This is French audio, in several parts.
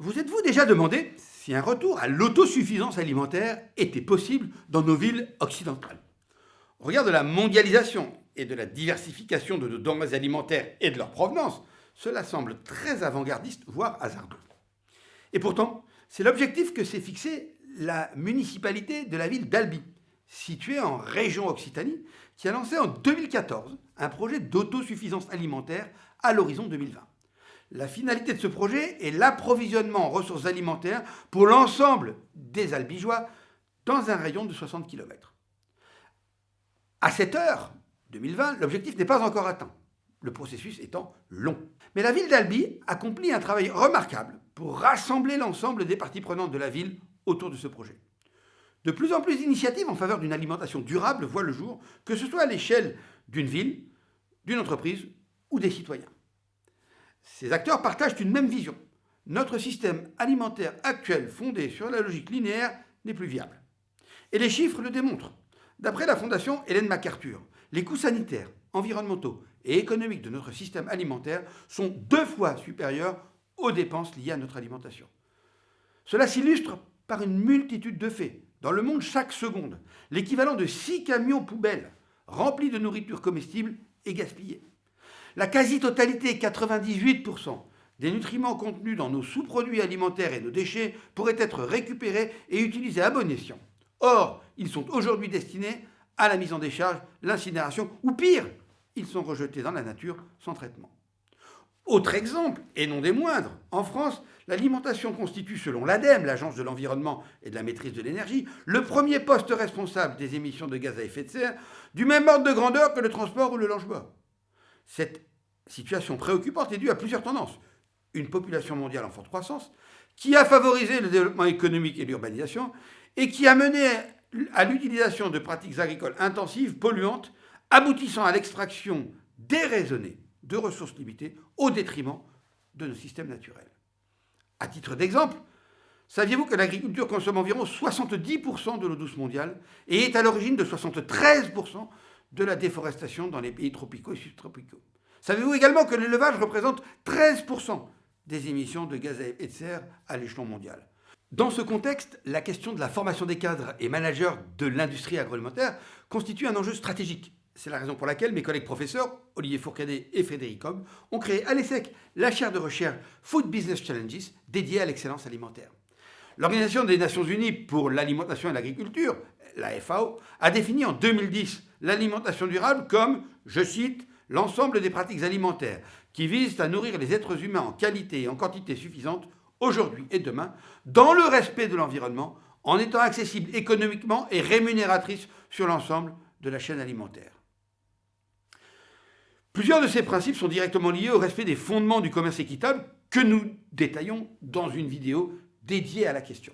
Vous êtes-vous déjà demandé si un retour à l'autosuffisance alimentaire était possible dans nos villes occidentales? Au regard de la mondialisation et de la diversification de nos denrées alimentaires et de leur provenance, cela semble très avant-gardiste, voire hasardeux. Et pourtant, c'est l'objectif que s'est fixé la municipalité de la ville d'Albi, située en région Occitanie, qui a lancé en 2014 un projet d'autosuffisance alimentaire à l'horizon 2020. La finalité de ce projet est l'approvisionnement en ressources alimentaires pour l'ensemble des Albigeois dans un rayon de 60 km. À cette heure, 2020, l'objectif n'est pas encore atteint, le processus étant long. Mais la ville d'Albi accomplit un travail remarquable pour rassembler l'ensemble des parties prenantes de la ville autour de ce projet. De plus en plus d'initiatives en faveur d'une alimentation durable voient le jour, que ce soit à l'échelle d'une ville, d'une entreprise ou des citoyens. Ces acteurs partagent une même vision. Notre système alimentaire actuel fondé sur la logique linéaire n'est plus viable. Et les chiffres le démontrent. D'après la fondation Ellen MacArthur, les coûts sanitaires, environnementaux et économiques de notre système alimentaire sont 2 fois supérieurs aux dépenses liées à notre alimentation. Cela s'illustre par une multitude de faits. Dans le monde, chaque seconde, l'équivalent de 6 camions poubelles remplis de nourriture comestible est gaspillé. La quasi-totalité, 98%, des nutriments contenus dans nos sous-produits alimentaires et nos déchets pourraient être récupérés et utilisés à bon escient. Or, ils sont aujourd'hui destinés à la mise en décharge, l'incinération, ou pire, ils sont rejetés dans la nature sans traitement. Autre exemple, et non des moindres, en France, l'alimentation constitue, selon l'ADEME, l'Agence de l'environnement et de la maîtrise de l'énergie, le premier poste responsable des émissions de gaz à effet de serre, du même ordre de grandeur que le transport ou le logement. Cette situation préoccupante est due à plusieurs tendances. Une population mondiale en forte croissance, qui a favorisé le développement économique et l'urbanisation, et qui a mené à l'utilisation de pratiques agricoles intensives, polluantes, aboutissant à l'extraction déraisonnée de ressources limitées au détriment de nos systèmes naturels. À titre d'exemple, saviez-vous que l'agriculture consomme environ 70% de l'eau douce mondiale et est à l'origine de 73% de la déforestation dans les pays tropicaux et subtropicaux? Savez-vous également que l'élevage représente 13% des émissions de gaz à effet de serre à l'échelon mondial? Dans ce contexte, la question de la formation des cadres et managers de l'industrie agroalimentaire constitue un enjeu stratégique. C'est la raison pour laquelle mes collègues professeurs, Olivier Fourcadet et Frédéric Homme, ont créé à l'ESSEC la chaire de recherche Food Business Challenges dédiée à l'excellence alimentaire. L'Organisation des Nations Unies pour l'alimentation et l'agriculture, la FAO, a défini en 2010 l'alimentation durable comme, je cite, l'ensemble des pratiques alimentaires qui visent à nourrir les êtres humains en qualité et en quantité suffisante aujourd'hui et demain, dans le respect de l'environnement, en étant accessible économiquement et rémunératrice sur l'ensemble de la chaîne alimentaire. Plusieurs de ces principes sont directement liés au respect des fondements du commerce équitable que nous détaillons dans une vidéo dédiée à la question.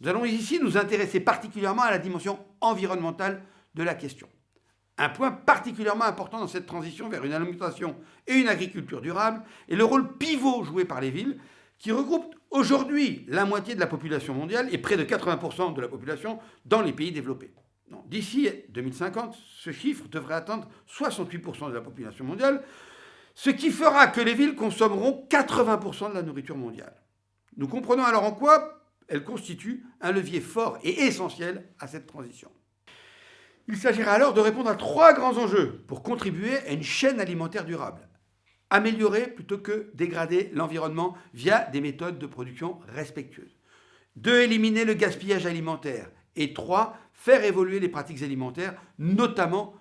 Nous allons ici nous intéresser particulièrement à la dimension environnementale de la question. Un point particulièrement important dans cette transition vers une alimentation et une agriculture durable est le rôle pivot joué par les villes, qui regroupent aujourd'hui la moitié de la population mondiale et près de 80% de la population dans les pays développés. D'ici 2050, ce chiffre devrait atteindre 68% de la population mondiale, ce qui fera que les villes consommeront 80% de la nourriture mondiale. Nous comprenons alors en quoi elles constituent un levier fort et essentiel à cette transition. Il s'agira alors de répondre à 3 grands enjeux pour contribuer à une chaîne alimentaire durable. Améliorer plutôt que dégrader l'environnement via des méthodes de production respectueuses. 2. Éliminer le gaspillage alimentaire. Et 3. Faire évoluer les pratiques alimentaires, notamment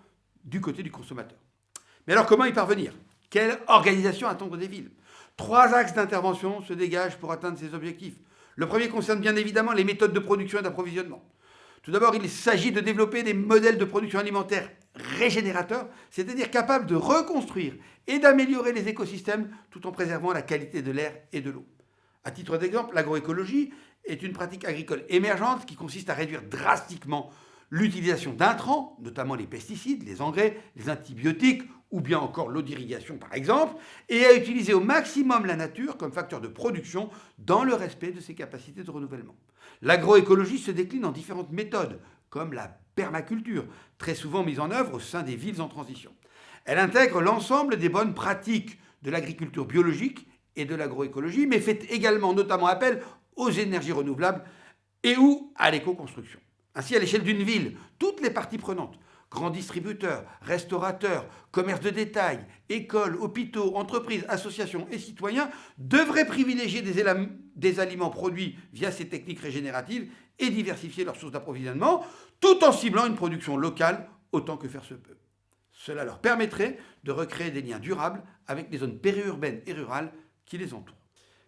du côté du consommateur. Mais alors comment y parvenir? Quelle organisation attendre des villes? 3 axes d'intervention se dégagent pour atteindre ces objectifs. Le premier concerne bien évidemment les méthodes de production et d'approvisionnement. Tout d'abord, il s'agit de développer des modèles de production alimentaire régénérateurs, c'est-à-dire capables de reconstruire et d'améliorer les écosystèmes tout en préservant la qualité de l'air et de l'eau. À titre d'exemple, l'agroécologie est une pratique agricole émergente qui consiste à réduire drastiquement l'utilisation d'intrants, notamment les pesticides, les engrais, les antibiotiques ou bien encore l'eau d'irrigation par exemple, et à utiliser au maximum la nature comme facteur de production dans le respect de ses capacités de renouvellement. L'agroécologie se décline en différentes méthodes, comme la permaculture, très souvent mise en œuvre au sein des villes en transition. Elle intègre l'ensemble des bonnes pratiques de l'agriculture biologique et de l'agroécologie, mais fait également notamment appel aux énergies renouvelables et ou à l'éco-construction. Ainsi, à l'échelle d'une ville, toutes les parties prenantes, grands distributeurs, restaurateurs, commerces de détail, écoles, hôpitaux, entreprises, associations et citoyens devraient privilégier des aliments produits via ces techniques régénératives et diversifier leurs sources d'approvisionnement, tout en ciblant une production locale autant que faire se peut. Cela leur permettrait de recréer des liens durables avec les zones périurbaines et rurales qui les entourent.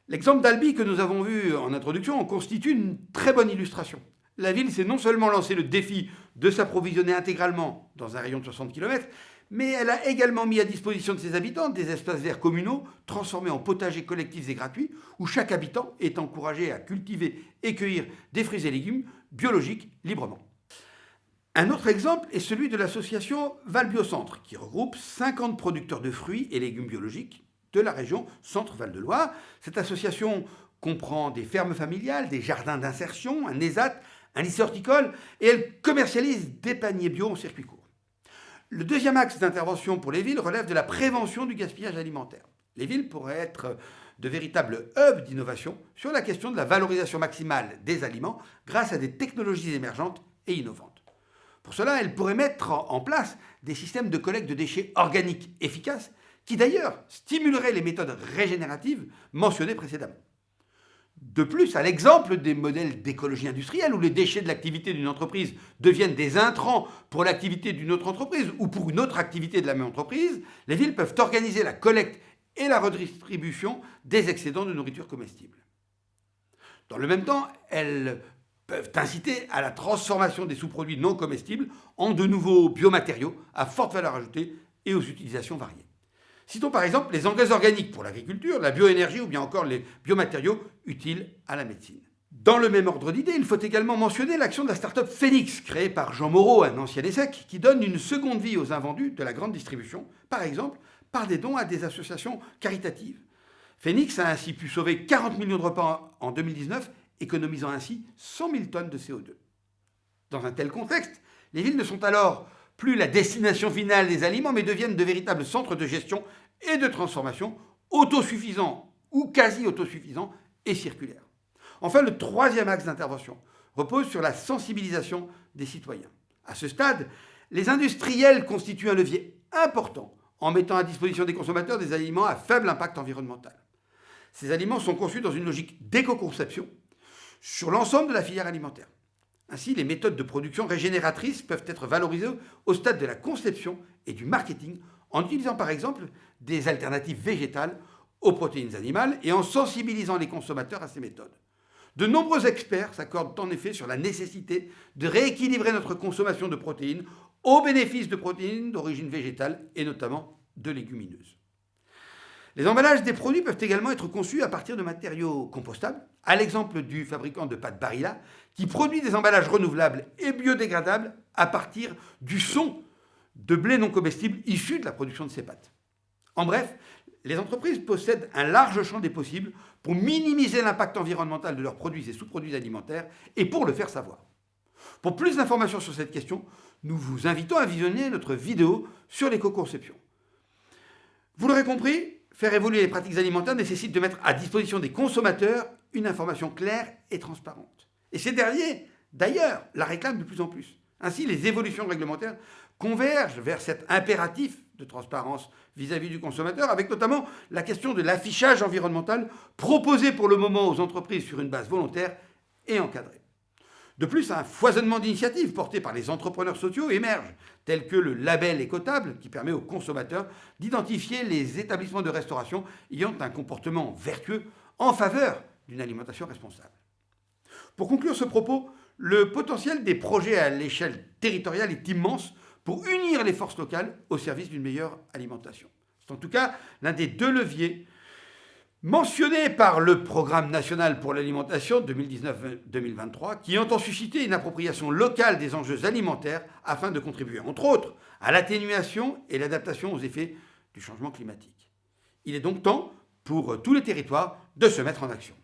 L'exemple d'Albi que nous avons vu en introduction en constitue une très bonne illustration. La ville s'est non seulement lancé le défi de s'approvisionner intégralement dans un rayon de 60 km, mais elle a également mis à disposition de ses habitants des espaces verts communaux transformés en potagers collectifs et gratuits, où chaque habitant est encouragé à cultiver et cueillir des fruits et légumes biologiques librement. Un autre exemple est celui de l'association Val Biocentre, qui regroupe 50 producteurs de fruits et légumes biologiques de la région Centre-Val de Loire. Cette association comprend des fermes familiales, des jardins d'insertion, un ESAT, un lycée horticole, et elle commercialise des paniers bio en circuit court. Le deuxième axe d'intervention pour les villes relève de la prévention du gaspillage alimentaire. Les villes pourraient être de véritables hubs d'innovation sur la question de la valorisation maximale des aliments grâce à des technologies émergentes et innovantes. Pour cela, elles pourraient mettre en place des systèmes de collecte de déchets organiques efficaces qui d'ailleurs stimuleraient les méthodes régénératives mentionnées précédemment. De plus, à l'exemple des modèles d'écologie industrielle où les déchets de l'activité d'une entreprise deviennent des intrants pour l'activité d'une autre entreprise ou pour une autre activité de la même entreprise, les villes peuvent organiser la collecte et la redistribution des excédents de nourriture comestible. Dans le même temps, elles peuvent inciter à la transformation des sous-produits non comestibles en de nouveaux biomatériaux à forte valeur ajoutée et aux utilisations variées. Citons par exemple les engrais organiques pour l'agriculture, la bioénergie ou bien encore les biomatériaux utiles à la médecine. Dans le même ordre d'idées, il faut également mentionner l'action de la start-up Phoenix, créée par Jean Moreau, un ancien ESSEC, qui donne une seconde vie aux invendus de la grande distribution, par exemple par des dons à des associations caritatives. Phoenix a ainsi pu sauver 40 millions de repas en 2019, économisant ainsi 100 000 tonnes de CO2. Dans un tel contexte, les villes ne sont alors plus la destination finale des aliments, mais deviennent de véritables centres de gestion et de transformation autosuffisants ou quasi autosuffisants et circulaires. Enfin, le troisième axe d'intervention repose sur la sensibilisation des citoyens. À ce stade, les industriels constituent un levier important en mettant à disposition des consommateurs des aliments à faible impact environnemental. Ces aliments sont conçus dans une logique d'éco-conception sur l'ensemble de la filière alimentaire. Ainsi, les méthodes de production régénératrices peuvent être valorisées au stade de la conception et du marketing en utilisant par exemple des alternatives végétales aux protéines animales et en sensibilisant les consommateurs à ces méthodes. De nombreux experts s'accordent en effet sur la nécessité de rééquilibrer notre consommation de protéines au bénéfice de protéines d'origine végétale et notamment de légumineuses. Les emballages des produits peuvent également être conçus à partir de matériaux compostables, à l'exemple du fabricant de pâtes Barilla, qui produit des emballages renouvelables et biodégradables à partir du son de blé non comestible issu de la production de ces pâtes. En bref, les entreprises possèdent un large champ des possibles pour minimiser l'impact environnemental de leurs produits et sous-produits alimentaires et pour le faire savoir. Pour plus d'informations sur cette question, nous vous invitons à visionner notre vidéo sur l'éco-conception. Vous l'aurez compris, faire évoluer les pratiques alimentaires nécessite de mettre à disposition des consommateurs une information claire et transparente. Et ces derniers, d'ailleurs, la réclament de plus en plus. Ainsi, les évolutions réglementaires convergent vers cet impératif de transparence vis-à-vis du consommateur, avec notamment la question de l'affichage environnemental proposé pour le moment aux entreprises sur une base volontaire et encadrée. De plus, un foisonnement d'initiatives portées par les entrepreneurs sociaux émerge, tels que le label écotable, qui permet aux consommateurs d'identifier les établissements de restauration ayant un comportement vertueux en faveur d'une alimentation responsable. Pour conclure ce propos, le potentiel des projets à l'échelle territoriale est immense pour unir les forces locales au service d'une meilleure alimentation. C'est en tout cas l'un des deux leviers mentionné par le Programme national pour l'alimentation 2019-2023, qui entend susciter une appropriation locale des enjeux alimentaires afin de contribuer, entre autres, à l'atténuation et l'adaptation aux effets du changement climatique. Il est donc temps pour tous les territoires de se mettre en action.